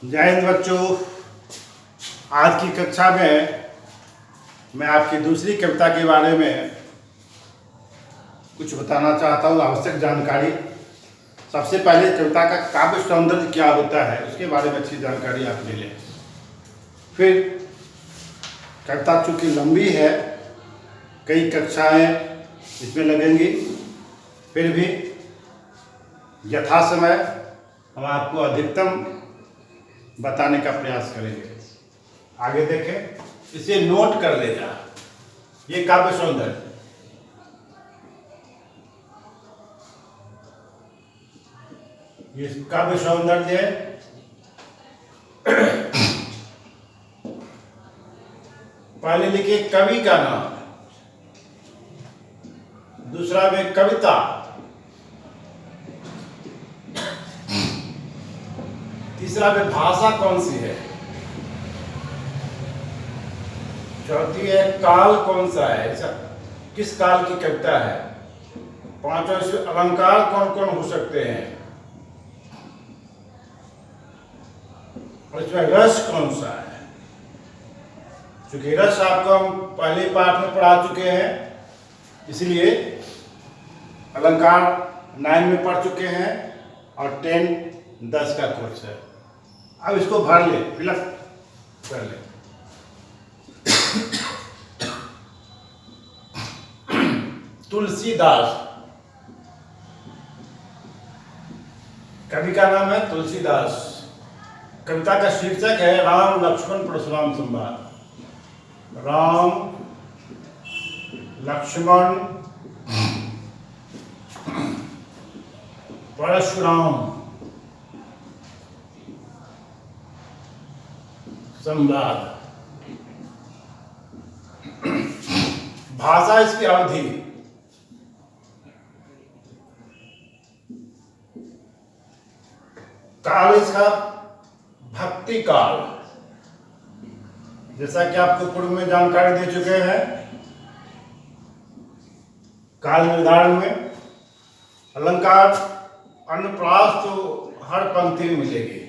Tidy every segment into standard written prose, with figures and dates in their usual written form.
जय हिंद बच्चों। आज की कक्षा में मैं आपकी दूसरी कविता के बारे में कुछ बताना चाहता हूँ, आवश्यक जानकारी। सबसे पहले कविता का काव्य सौंदर्य क्या होता है उसके बारे में अच्छी जानकारी आप ले लें। फिर कविता चूँकि लंबी है, कई कक्षाएं इसमें लगेंगी, फिर भी यथासमय हम आपको अधिकतम बताने का प्रयास करेंगे। आगे देखें, इसे नोट कर लेना। ये काव्य सौंदर्य, ये काव्य सौंदर्य है। पहले लिखिए कवि का नाम, दूसरा में कविता, तीसरा में भाषा कौन सी है, चौथी है काल कौन सा है, किस काल की कविता है, पांचवा इसमें अलंकार कौन कौन हो सकते हैं, और इसमें रस कौन सा है। चूंकि रस आपको हम पहले पाठ में पढ़ा चुके हैं, इसलिए अलंकार 9 में पढ़ चुके हैं और 10 का कोर्स है। अब इसको भर ले, फिलअप कर ले। तुलसीदास, कवि का नाम है तुलसीदास। कविता का शीर्षक है राम लक्ष्मण परशुराम संवाद। राम लक्ष्मण परशुराम संवाद। भाषा इसकी अवधि, काल इसका भक्ति काल, जैसा कि आपको पूर्व में जानकारी दे चुके हैं। काल निर्धारण में अलंकार अनुप्रास तो हर पंक्ति में मिलेगी।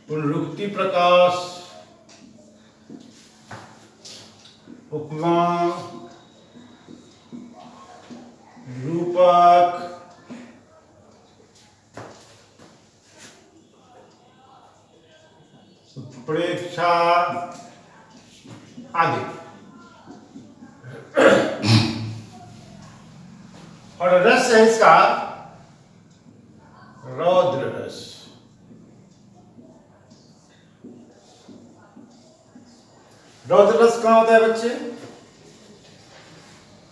पुनरुक्ति प्रकाश, उपमा, रूपक, प्रेक्षा आदि। और रस है इसका रौद्र रस। रौद्र रस कहाँ होता है बच्चे?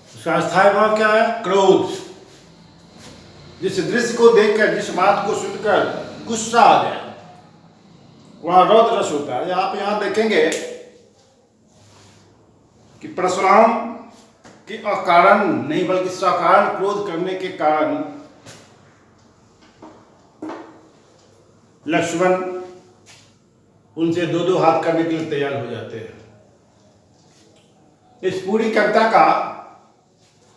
उसका स्थायी भाव क्या है? क्रोध। जिस दृश्य को देखकर, जिस बात को सुनकर गुस्सा आ जाए, वहां रौद्र रस होता है। आप यहां देखेंगे कि परशुराम के अकारण नहीं बल्कि सकारण क्रोध करने के कारण लक्ष्मण उनसे दो दो हाथ करने के लिए तैयार हो जाते हैं। इस पूरी कविता का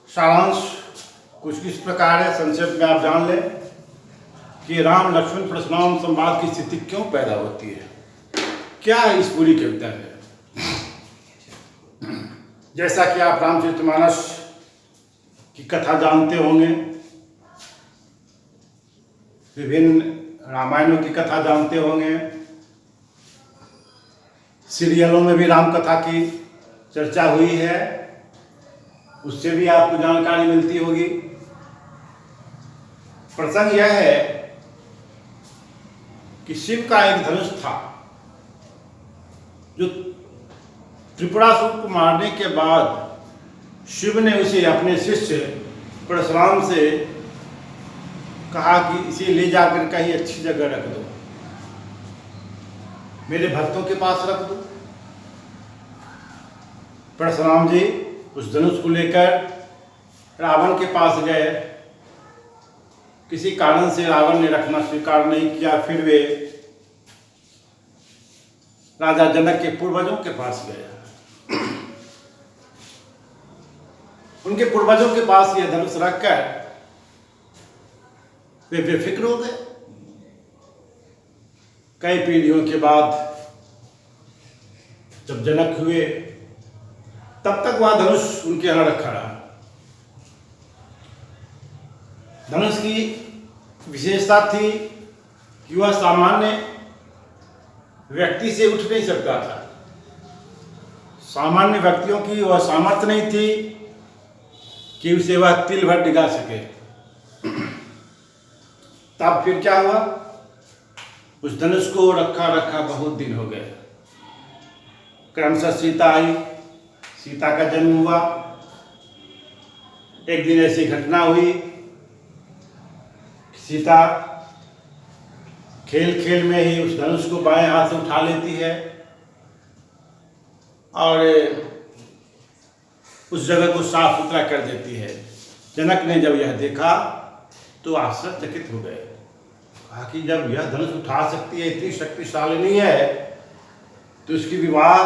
सारांश कुछ इस प्रकार है, संक्षेप में आप जान लें कि राम लक्ष्मण परशुराम संवाद की स्थिति क्यों पैदा होती है, क्या है इस पूरी कविता में। जैसा कि आप रामचरितमानस की कथा जानते होंगे, विभिन्न रामायणों की कथा जानते होंगे, सीरियलों में भी राम कथा की चर्चा हुई है, उससे भी आपको जानकारी मिलती होगी। प्रसंग यह है कि शिव का एक धनुष था जो त्रिपुरासुर को मारने के बाद शिव ने उसे अपने शिष्य परशुराम से कहा कि इसे ले जाकर कहीं अच्छी जगह रख दो, मेरे भक्तों के पास रख दो। परशुराम जी उस धनुष को लेकर रावण के पास गए। किसी कारण से रावण ने रखना स्वीकार नहीं किया। फिर वे राजा जनक के पूर्वजों के पास गए। उनके पूर्वजों के पास यह धनुष रखकर वे बेफिक्र हो गए। कई पीढ़ियों के बाद जब जनक हुए तब तक वह धनुष उनके यहाँ रखा रहा। धनुष की विशेषता थी कि वह सामान्य व्यक्ति से उठ नहीं सकता था। सामान्य व्यक्तियों की वह सामर्थ्य नहीं थी कि उसे वह तिल भर डिगा सके। तब फिर क्या हुआ, उस धनुष को रखा रखा बहुत दिन हो गए। क्रमशः सीता आई, सीता का जन्म हुआ। एक दिन ऐसी घटना हुई, सीता खेल खेल में ही उस धनुष को बाएं हाथ से उठा लेती है और उस जगह को साफ सुथरा कर देती है। जनक ने जब यह देखा तो आश्चर्यचकित हो गए। कहा कि जब यह धनुष उठा सकती है, इतनी शक्तिशालिनी है, तो इसकी विवाह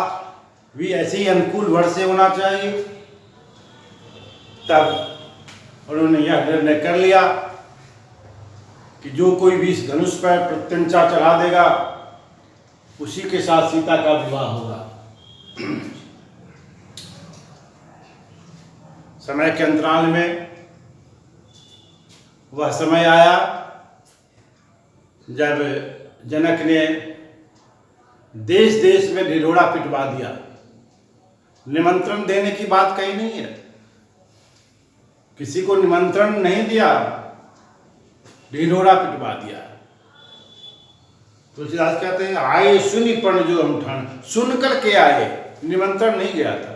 भी ऐसे ही अनुकूल वर से होना चाहिए। तब उन्होंने यह निर्णय कर लिया कि जो कोई भी इस धनुष पर प्रत्यंचा चढ़ा देगा उसी के साथ सीता का विवाह होगा। समय के अंतराल में वह समय आया जब जनक ने देश देश में ढिढोरा पिटवा दिया। निमंत्रण देने की बात कही नहीं है, किसी को निमंत्रण नहीं दिया, ढिढोरा पिटवा दिया। तुलसीदास कहते हैं आए सुनी पण जो हम ठान, सुन करके आए, निमंत्रण नहीं गया था।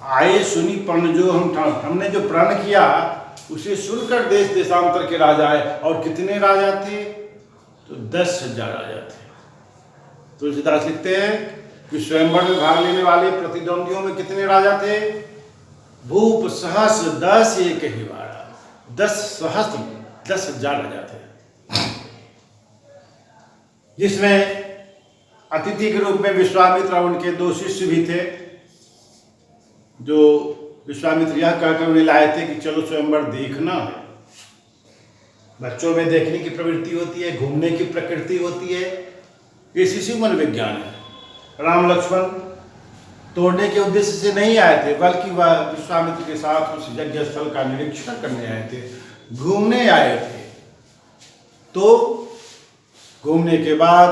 आए सुनी पण जो हम ठान, हमने जो प्रण किया उसे सुनकर देश देशांतर के राजा आए। और कितने राजा थे? तो 10,000 राजा थे। तुलसीदास लिखते हैं कि स्वयंवर में भाग लेने वाले प्रतिद्वंदियों में कितने राजा थे? भूप सहस्र 10 एक ही बारा, 10 सहस्त्र 10,000 राजा थे, जिसमें अतिथि के रूप में विश्वामित्र और उनके 2 शिष्य भी थे, जो विश्वामित्र यह कहकर उन्हें लाए थे कि चलो स्वयंवर देखना है। बच्चों में देखने की प्रवृत्ति होती है, घूमने की प्रकृति होती है, ये शिशु मन विज्ञान है। राम लक्ष्मण तोड़ने के उद्देश्य से नहीं आए थे, बल्कि वह विश्वामित्र के साथ उस यज्ञ स्थल का निरीक्षण करने आए थे, घूमने आए थे। तो घूमने के बाद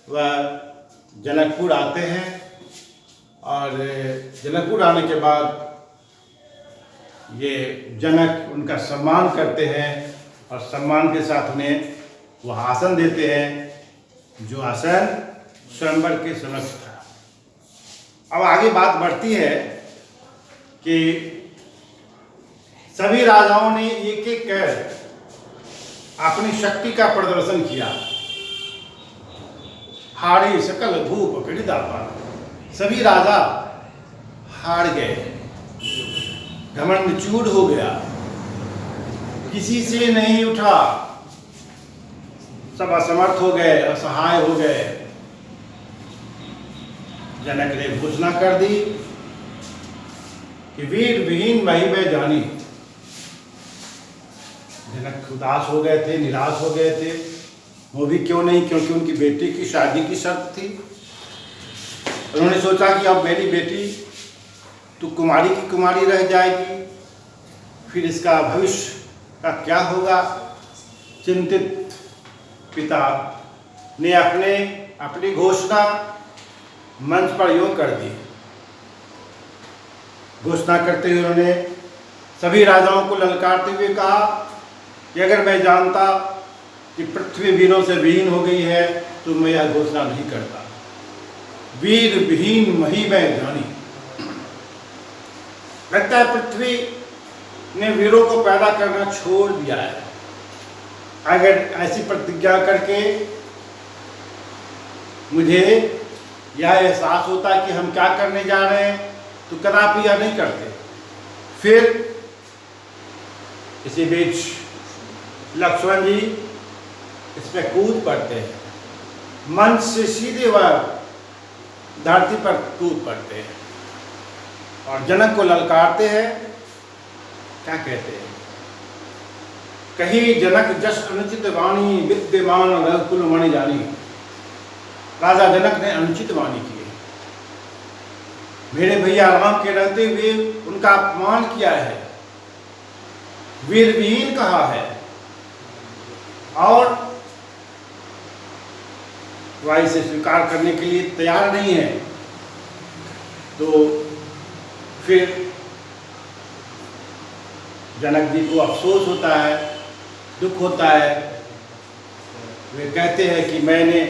वह जनकपुर आते हैं और जनकपुर आने के बाद ये जनक उनका सम्मान करते हैं और सम्मान के साथ उन्हें वह आसन देते हैं जो आसन स्वयंवर के समक्ष था। अब आगे बात बढ़ती है कि सभी राजाओं ने एक एक कर अपनी शक्ति का प्रदर्शन किया। हारे सकल भूप गृदापा, सभी राजा हार गए, घमंड चूर हो गया, किसी से नहीं उठा, सब असमर्थ हो गए, असहाय हो गए। जनक ने घोषणा कर दी कि वीर विहीन वही में जानी। जनक उदास हो गए थे, निराश हो गए थे। वो भी क्यों नहीं, क्योंकि उनकी बेटी की शादी की शर्त थी। उन्होंने सोचा कि अब मेरी बेटी तो कुमारी की कुमारी रह जाएगी, फिर इसका भविष्य का क्या होगा। चिंतित पिता ने अपनी घोषणा मंच पर यूं कर दी। घोषणा करते हुए उन्होंने सभी राजाओं को ललकारते हुए कहा कि अगर मैं जानता कि पृथ्वी वीरों से विहीन हो गई है तो मैं यह घोषणा नहीं करता। वीर विहीन मही में जानी। लगता है पृथ्वी ने वीरों को पैदा करना छोड़ दिया है। अगर ऐसी प्रतिज्ञा करके मुझे यह एहसास होता कि हम क्या करने जा रहे हैं तो कदापि यह नहीं करते। फिर इसी बीच लक्ष्मण जी इसमें कूद पड़ते हैं, मंच से सीधे वह धरती पर कूद पड़ते हैं। और जनक को ललकारते हैं। क्या कहते हैं? कही जनक जस अनुचित वाणी, विद्यमान रघुकुल मणि जानी। राजा जनक ने अनुचित वाणी की, मेरे भैया राम के रहते हुए उनका अपमान किया है, वीरविहीन कहा है, और वह इसे स्वीकार करने के लिए तैयार नहीं है। तो फिर जनक जी को अफसोस होता है, दुख होता है। वे कहते हैं कि मैंने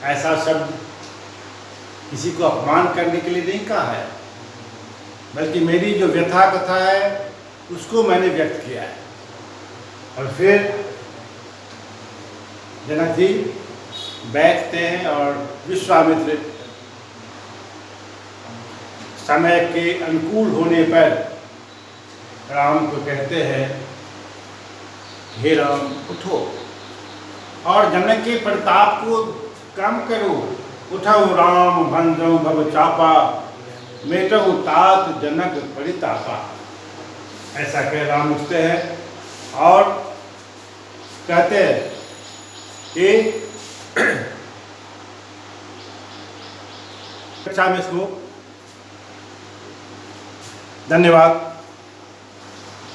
ऐसा शब्द किसी को अपमान करने के लिए नहीं कहा है, बल्कि मेरी जो व्यथा कथा है उसको मैंने व्यक्त किया है। और फिर जनक जी बैठते हैं और विश्वामित्र समय के अनुकूल होने पर राम को कहते हैं, हे राम उठो और जनक के प्रताप को कम करो। उठो राम भंजो भव चापा, मेटो तात जनक परितापा। ऐसा कह राम उठते हैं और कहते हैं कि कक्षा में श्लोक। धन्यवाद।